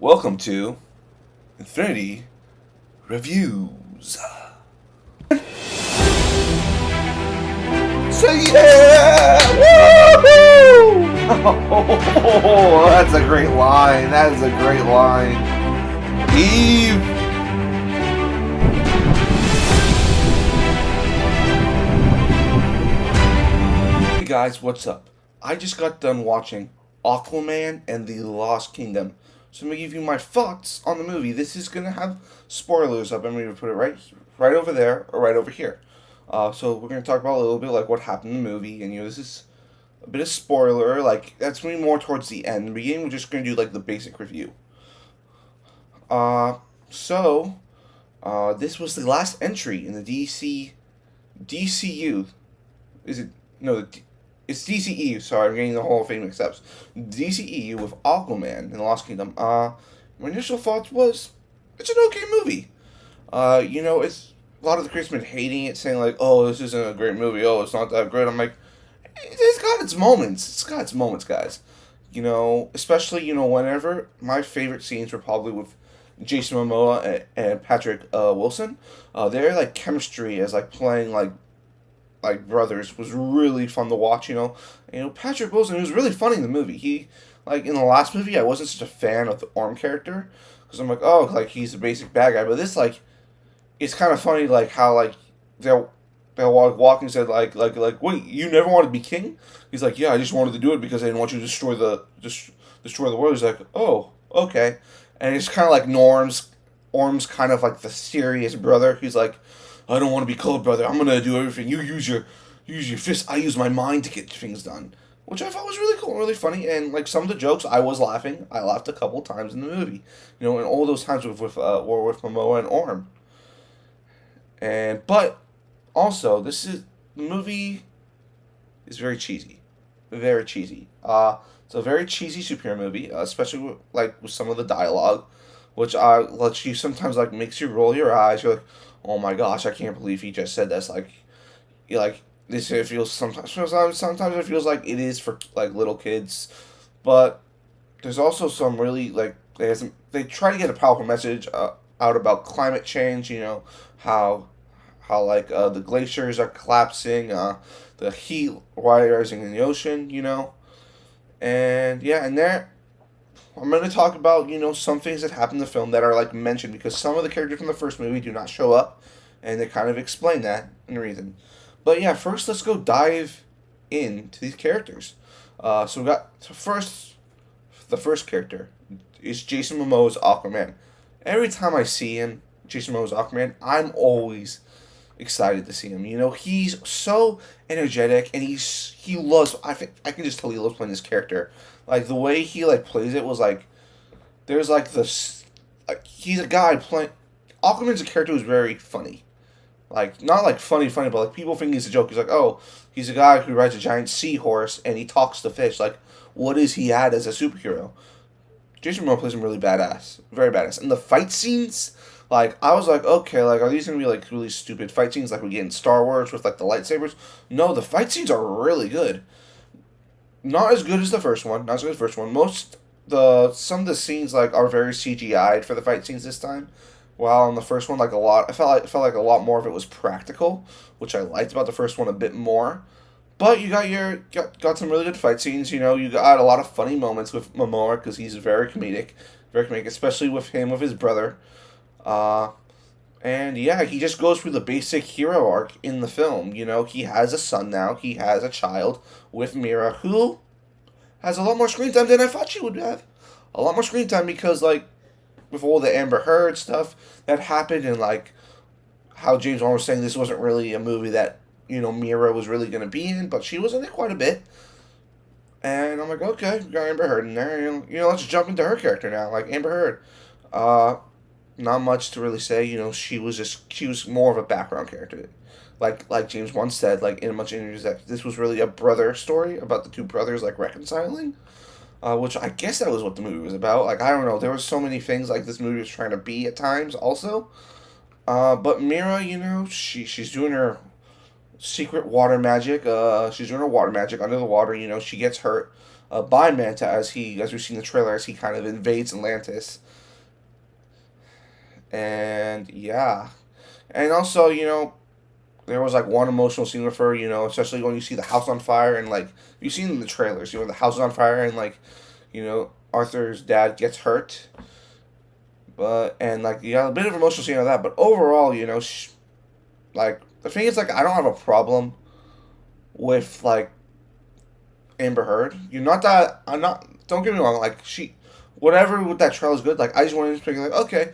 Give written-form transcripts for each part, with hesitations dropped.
Welcome to Infinity Reviews. So yeah! Woohoo! Oh, that's a great line. That is a great line. Eve. Hey guys, what's up? I just got done watching Aquaman and the Lost Kingdom. So I'm gonna give you my thoughts on the movie. This is gonna have spoilers up. I'm gonna put it right over there or right over here. So we're gonna talk about a little bit like what happened in the movie, and this is a bit of spoiler. Like that's gonna be more towards the end. In the beginning, we're just gonna do like the basic review. Uh, so this was the last entry in the DCU. Is it no? It's DCEU. Sorry, I'm getting the whole thing mixed up. DCEU with Aquaman in the Lost Kingdom. My initial thoughts was it's an okay movie. It's a lot of the critics been hating it, saying like, "Oh, this isn't a great movie. Oh, it's not that great." I'm like, it's got its moments. It's got its moments, guys. Especially whenever my favorite scenes were probably with Jason Momoa and Patrick Wilson. Their like chemistry as like playing like brothers was really fun to watch. Patrick Wilson was really funny in the movie. He like in the last movie, I wasn't such a fan of the Orm character because I'm like, oh, like he's a basic bad guy. But this like, it's kind of funny like how like they'll walk and said like wait, you never wanted to be king? He's like, yeah, I just wanted to do it because I didn't want you to destroy the world. He's like, oh, okay, and it's kind of like Orm's kind of like the serious brother. He's like, I don't want to be called brother. I'm gonna do everything. You use your fist. I use my mind to get things done, which I thought was really cool, really funny, and like some of the jokes, I was laughing. I laughed a couple times in the movie, and all those times were with Momoa and Orm, but also the movie is very cheesy, very cheesy. It's a very cheesy superhero movie, especially with some of the dialogue, which lets you sometimes like makes you roll your eyes. You're like, oh my gosh, I can't believe he just said this. Like, you like this. It feels sometimes it feels like it is for like little kids, but there's also some really like they try to get a powerful message out about climate change. How like the glaciers are collapsing, the heat rising in the ocean. And yeah, and there I'm going to talk about, some things that happen in the film that are, like, mentioned because some of the characters from the first movie do not show up, and they kind of explain that and the reason. But yeah, first let's go dive into these characters. So we got, the first character is Jason Momoa's Aquaman. Every time I see him, Jason Momoa's Aquaman, I'm always excited to see him. He's so energetic, and he loves. I think I can just tell he loves playing this character. Like the way he like plays it was like there's like this. Like, he's a guy playing. Aquaman's a character who's very funny. Like not like funny, but like people think he's a joke. He's like, oh, he's a guy who rides a giant seahorse and he talks to fish. Like, what is he at as a superhero? Jason Momoa plays him really badass, very badass. And the fight scenes, like I was like, okay, like are these gonna be like really stupid fight scenes like we get in Star Wars with like the lightsabers? No, the fight scenes are really good. Not as good as the first one. Not as good as the first one. Some of the scenes like are very CGI'd for the fight scenes this time. While in the first one, like a lot, I felt like a lot more of it was practical, which I liked about the first one a bit more. But you got some really good fight scenes. You got a lot of funny moments with Momoa because he's very comedic, especially with him with his brother. Uh, and yeah, he just goes through the basic hero arc in the film. He has a son now. He has a child with Mira, who has a lot more screen time than I thought she would have. A lot more screen time because, like, with all the Amber Heard stuff that happened and, like, how James Wan was saying this wasn't really a movie that, Mira was really going to be in, but she was in it quite a bit. And I'm like, okay, we got Amber Heard in there. Let's jump into her character now. Like, Amber Heard. Not much to really say. She was more of a background character. Like James once said, like in a bunch of interviews, that this was really a brother story about the two brothers like reconciling. Which I guess that was what the movie was about. Like I don't know, there were so many things like this movie was trying to be at times also. But Mira, she's doing her secret water magic. She's doing her water magic under the water. She gets hurt by Manta as we see in the trailer, as he kind of invades Atlantis. And yeah, and also there was like one emotional scene with her, especially when you see the house on fire and like you've seen in the trailers, the house is on fire and like Arthur's dad gets hurt, but and like you got a bit of emotional scene of that, but overall, like the thing is like I don't have a problem with like Amber Heard. You're not that. I'm not. Don't get me wrong. Like whatever with that trailer is good. Like I just wanted to be like, okay,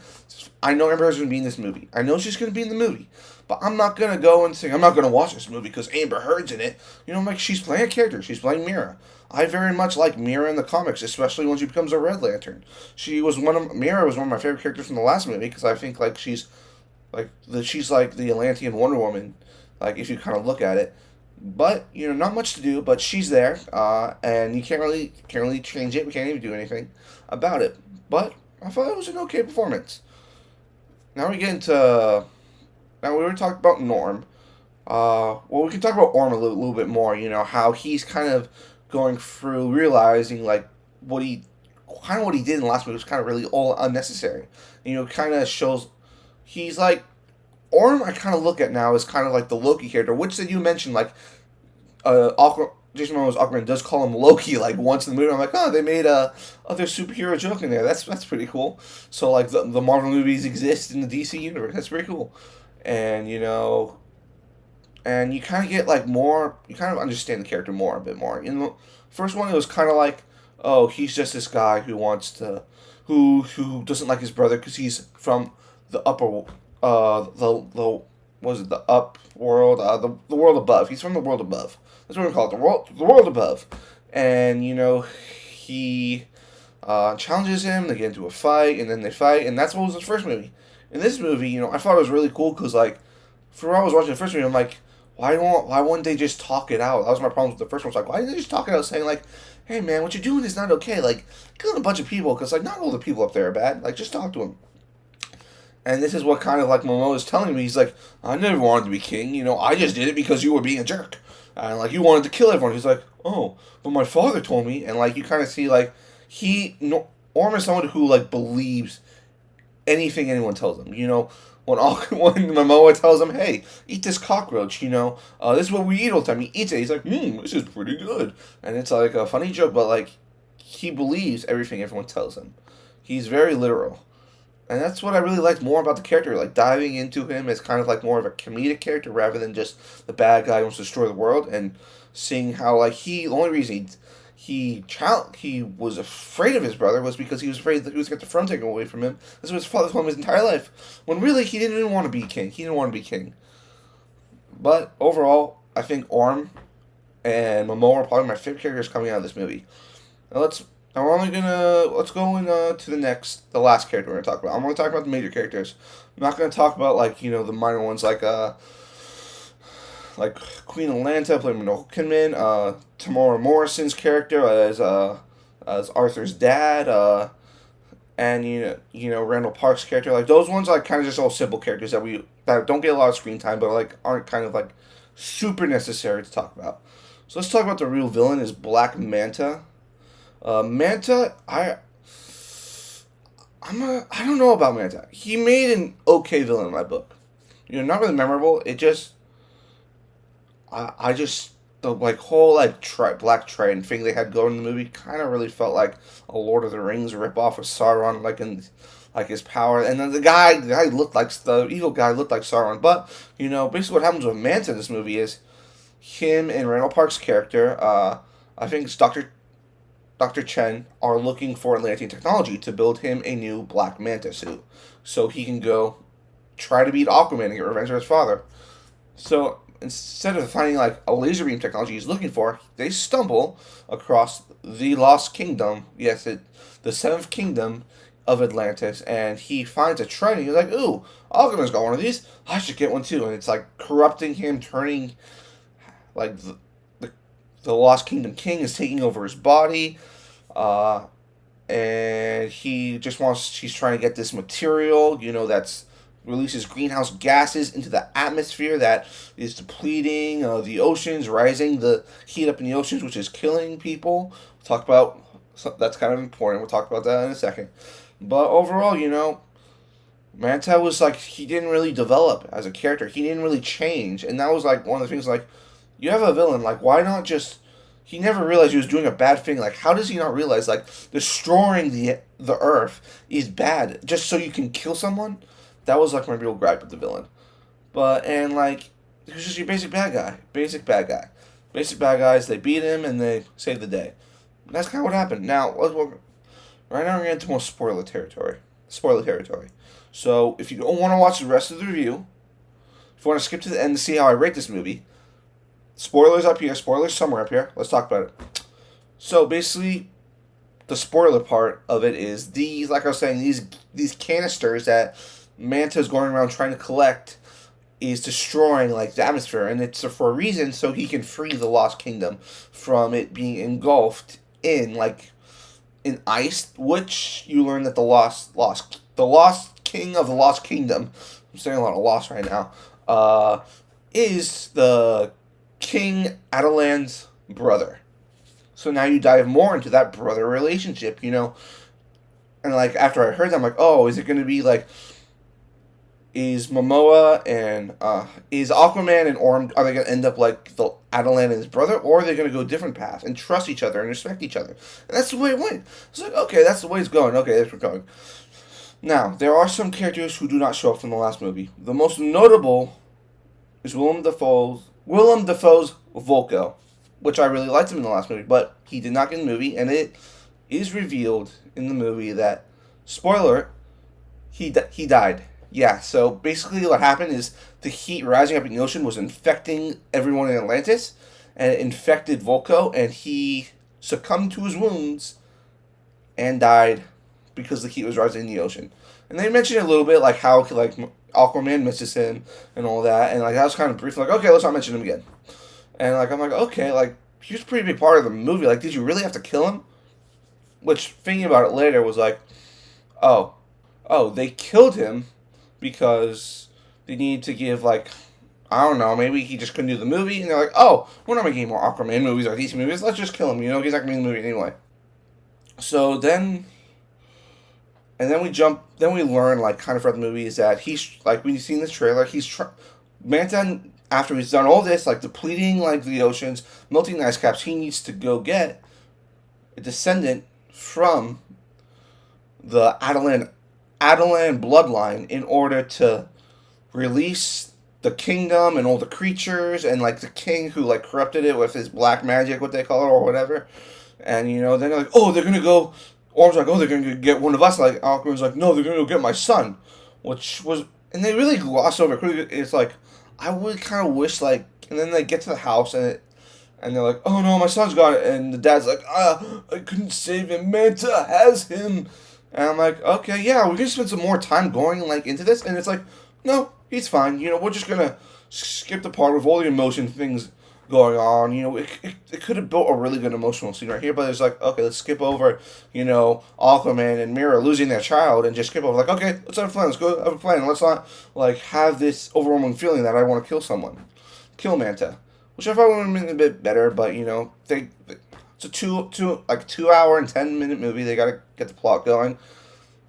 I know Amber Heard's gonna be in this movie. I know she's gonna be in the movie, but I'm not gonna go and say I'm not gonna watch this movie because Amber Heard's in it. Like she's playing a character. She's playing Mira. I very much like Mira in the comics, especially when she becomes a Red Lantern. Mira was one of my favorite characters from the last movie because I think like she's like the Atlantean Wonder Woman. Like if you kind of look at it, but not much to do. But she's there, and you can't really change it. We can't even do anything about it. But I thought it was an okay performance. Now we get into now we were talking about Norm. Well, we can talk about Orm a little bit more. How he's kind of going through realizing like what he did in the last movie was kind of really all unnecessary. Kind of shows he's like Orm. I kind of look at now as kind of like the Loki character, which that you mentioned like Jason Momoa's Aquaman does call him Loki like once in the movie. I'm like, oh, they made a other superhero joke in there. That's pretty cool. So like the Marvel movies exist in the DC universe. That's pretty cool, and and you kind of get like more. You kind of understand the character more a bit more. In the first one, it was kind of like, oh, he's just this guy who wants to, who doesn't like his brother because he's from the upper, the what was it, the up world, the world above. He's from the world above. That's what we call it, the world above. And he challenges him. They get into a fight, and then they fight, and that's what was the first movie. In this movie, I thought it was really cool because like, for when I was watching the first movie, I'm like, why wouldn't they just talk it out? That was my problem with the first one. It's like, why didn't they just talk it out, saying like, hey man, what you're doing is not okay. Like, kill a bunch of people because like not all the people up there are bad. Like, just talk to them. And this is what kind of like Momoa is telling me. He's like, I never wanted to be king. I just did it because you were being a jerk. And like you wanted to kill everyone. He's like, oh, but my father told me. And like you kind of see like Orm is someone who like believes anything anyone tells him. When Momoa tells him, hey, eat this cockroach. This is what we eat all the time. He eats it. He's like, this is pretty good. And it's like a funny joke, but like he believes everything everyone tells him. He's very literal. And that's what I really liked more about the character, like diving into him as kind of like more of a comedic character rather than just the bad guy who wants to destroy the world, and seeing how like the only reason he was afraid of his brother was because he was afraid that he was going to get the throne taken away from him. This was his father told him his entire life, when really he didn't even want to be king. He didn't want to be king. But overall, I think Orm and Momoa are probably my favorite characters coming out of this movie. Now let's go to the last character we're gonna talk about. I'm gonna talk about the major characters. I'm not gonna talk about like the minor ones like Queen Atlanta played by Nicole Kidman, Tamora Morrison's character as Arthur's dad, and Randall Park's character. Like those ones are like kind of just all simple characters that don't get a lot of screen time, but like aren't kind of like super necessary to talk about. So let's talk about the real villain is Black Manta. Manta, I don't know about Manta. He made an okay villain in my book. Not really memorable. It just, I just the like whole like Black Triton thing they had going in the movie kind of really felt like a Lord of the Rings ripoff of Sauron, like in like his power, and then the evil guy looked like Sauron. But basically what happens with Manta in this movie is him and Randall Park's character. I think it's Dr. Chen are looking for Atlantean technology to build him a new Black Manta suit, so he can go try to beat Aquaman and get revenge on his father. So instead of finding like a laser beam technology he's looking for, they stumble across the Lost Kingdom. Yes, the seventh kingdom of Atlantis, and he finds a Triton. He's like, "Ooh, Aquaman's got one of these. I should get one too." And it's like corrupting him, turning like the Lost Kingdom King is taking over his body, and he's trying to get this material, that's releases greenhouse gases into the atmosphere that is depleting the oceans, rising the heat up in the oceans, which is killing people. We'll talk about that's kind of important. We'll talk about that in a second. But overall, Manta was like he didn't really develop as a character. He didn't really change, and that was like one of the things. Like, you have a villain. Like, why not just? He never realized he was doing a bad thing. Like, how does he not realize like destroying the Earth is bad just so you can kill someone? That was like my real gripe with the villain. But and like he was just your basic bad guy, basic bad guy, basic bad guys. They beat him and they save the day. And that's kind of what happened. Now, right now we're getting into more spoiler territory. Spoiler territory. So if you don't want to watch the rest of the review, if you want to skip to the end to see how I rate this movie, spoilers up here, spoilers somewhere up here. Let's talk about it. So basically, the spoiler part of it is these, like I was saying, these canisters that Manta's going around trying to collect is destroying like the atmosphere, and it's for a reason so he can free the Lost Kingdom from it being engulfed in ice, which you learn that the lost king of the Lost Kingdom, I'm saying a lot of lost right now, is the King Adelan's brother. So now you dive more into that brother relationship, and like after I heard that, I'm like, oh, is it going to be like, is Momoa and is Aquaman and Orm, are they going to end up like the Adelan and his brother, or are they going to go a different path and trust each other and respect each other? And that's the way it went. It's like, okay, that's the way it's going. Okay, that's where we're going. Now, there are some characters who do not show up from the last movie. The most notable is Willem Dafoe's Volko, which I really liked him in the last movie, but he did not get in the movie, and it is revealed in the movie that, spoiler, he died. Yeah, so basically what happened is the heat rising up in the ocean was infecting everyone in Atlantis, and it infected Volko, and he succumbed to his wounds and died because the heat was rising in the ocean. And they mentioned a little bit, like how like Aquaman misses him and all that, and like that was kind of brief. Like, okay, let's not mention him again. And like I'm like, okay, like he was a pretty big part of the movie. Like, did you really have to kill him? Which, thinking about it later, was like, oh, they killed him because they needed to give, like, I don't know, maybe he just couldn't do the movie, and they're like, oh, we're not making more Aquaman movies or DC movies, let's just kill him, he's not going to be in the movie anyway. So then, and then we learn, like, kind of throughout the movie, is that he's, like, when you see in this trailer, Manta, after he's done all this, like, depleting, like, the oceans, melting the ice caps, he needs to go get a descendant from the Adelan bloodline in order to release the kingdom and all the creatures and like the king who like corrupted it with his black magic, what they call it, or whatever. And then they're like, oh, they're gonna go. Orm's like, oh, they're gonna get one of us. Like Aquaman's like, no, they're gonna go get my son, which was, and they really gloss over it. It's like, I would kind of wish like, and then they get to the house and they're like, oh no, my son's got it, and the dad's like, I couldn't save him. Manta has him. And I'm like, okay, yeah, we're going to spend some more time going, like, into this. And it's like, no, he's fine. We're just going to skip the part with all the emotion things going on. It could have built a really good emotional scene right here. But it's like, okay, let's skip over, Aquaman and Mira losing their child and just skip over. Like, okay, let's have a plan. Let's go have a plan. Let's not, like, have this overwhelming feeling that I want to kill someone. Kill Manta. Which I thought would have been a bit better. But, it's a 2 hour and 10-minute movie. They gotta get the plot going,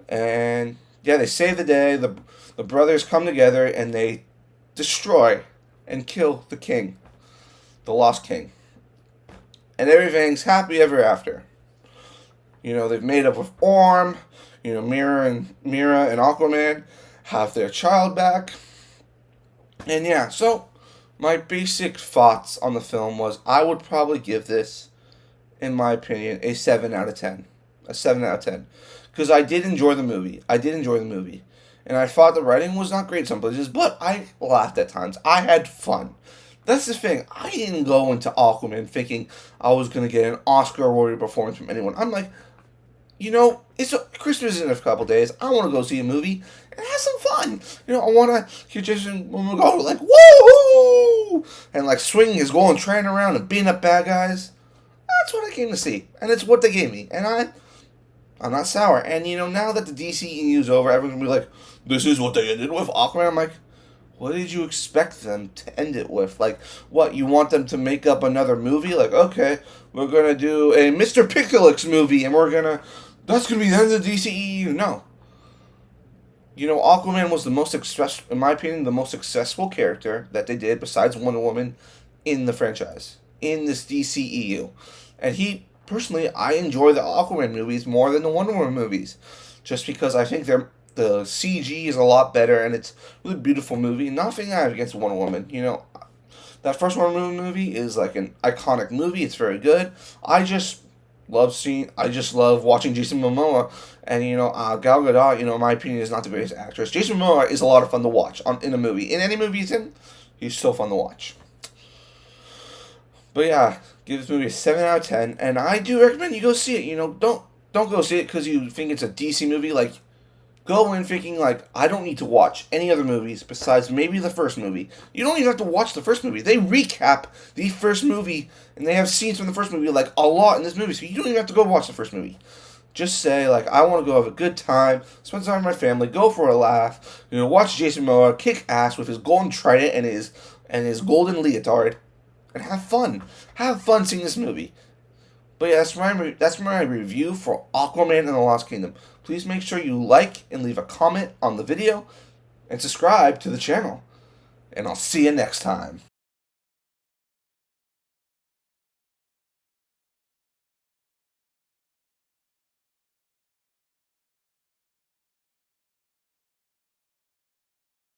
and yeah, they save the day. The brothers come together and they destroy and kill the king, the Lost King, and everything's happy ever after. They've made up with Orm. Mira and Aquaman have their child back, and yeah. So my basic thoughts on the film was I would probably give this, in my opinion, a 7 out of 10. A 7 out of 10. Because I did enjoy the movie. And I thought the writing was not great in some places, but I laughed at times. I had fun. That's the thing. I didn't go into Aquaman thinking I was going to get an Oscar-worthy performance from anyone. I'm like, Christmas in a couple days. I want to go see a movie and have some fun. I want to hear Jason Momoa go like, woo! And like swinging his goal and trying around and beating up bad guys. That's what I came to see, and it's what they gave me, and I I'm not sour. And now that the DCEU is over, everyone's gonna be like, "This is what they ended with Aquaman." I'm like, what did you expect them to end it with? Like, what, you want them to make up another movie? Like, okay, we're gonna do a Mr. Picklex movie, and that's gonna be the end of the DCEU. No. Aquaman was in my opinion, the most successful character that they did besides Wonder Woman in the franchise, in this DCEU. And personally, I enjoy the Aquaman movies more than the Wonder Woman movies, just because I think the CG is a lot better, and it's a really beautiful movie. Nothing I have against Wonder Woman. That first Wonder Woman movie is like an iconic movie. It's very good. I just love watching Jason Momoa, and Gal Gadot. In my opinion, is not the greatest actress. Jason Momoa is a lot of fun to watch in a movie. In any movie he's in, he's so fun to watch. But yeah, give this movie a 7 out of 10, and I do recommend you go see it. Don't go see it because you think it's a DC movie. Like, go in thinking, like, I don't need to watch any other movies besides maybe the first movie. You don't even have to watch the first movie. They recap the first movie, and they have scenes from the first movie, like, a lot in this movie, so you don't even have to go watch the first movie. Just say, like, I want to go have a good time, spend time with my family, go for a laugh, watch Jason Momoa kick ass with his golden trident and his golden leotard, and have fun. Have fun seeing this movie. But yeah, that's my review for Aquaman and the Lost Kingdom. Please make sure you like and leave a comment on the video, and subscribe to the channel. And I'll see you next time.